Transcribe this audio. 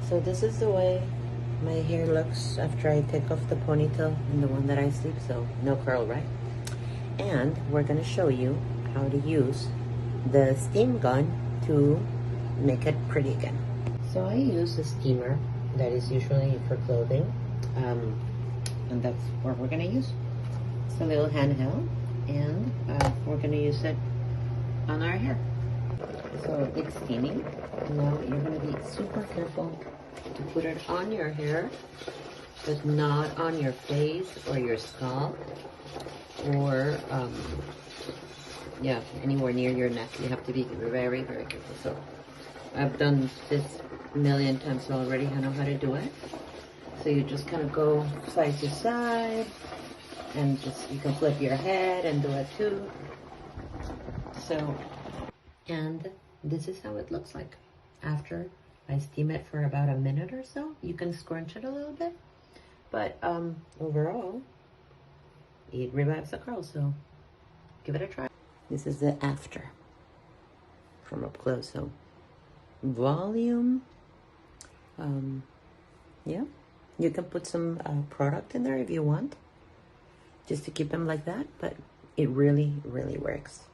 So this is the way my hair looks after I take off the ponytail and the one that I sleep, so no curl, right? And we're gonna show you how to use the steam gun to make it pretty again. So I use a steamer that is usually for clothing, and that's what we're gonna use. It's a little handheld, and we're gonna use it on our hair. So it's steaming. Now you're gonna be super careful to put it on your hair, but not on your face or your scalp, or yeah, anywhere near your neck. You have to be very, very careful. So I've done this a million times already. I know how to do it. So you just kind of go side to side, and just you can flip your head and do it too. So, and this is how it looks like after I steam it for about a minute or so. You can scrunch it a little bit, but overall it revives the curl, so give it a try. This is the after from up close. So volume, yeah, you can put some product in there if you want, just to keep them like that, but it really, really works.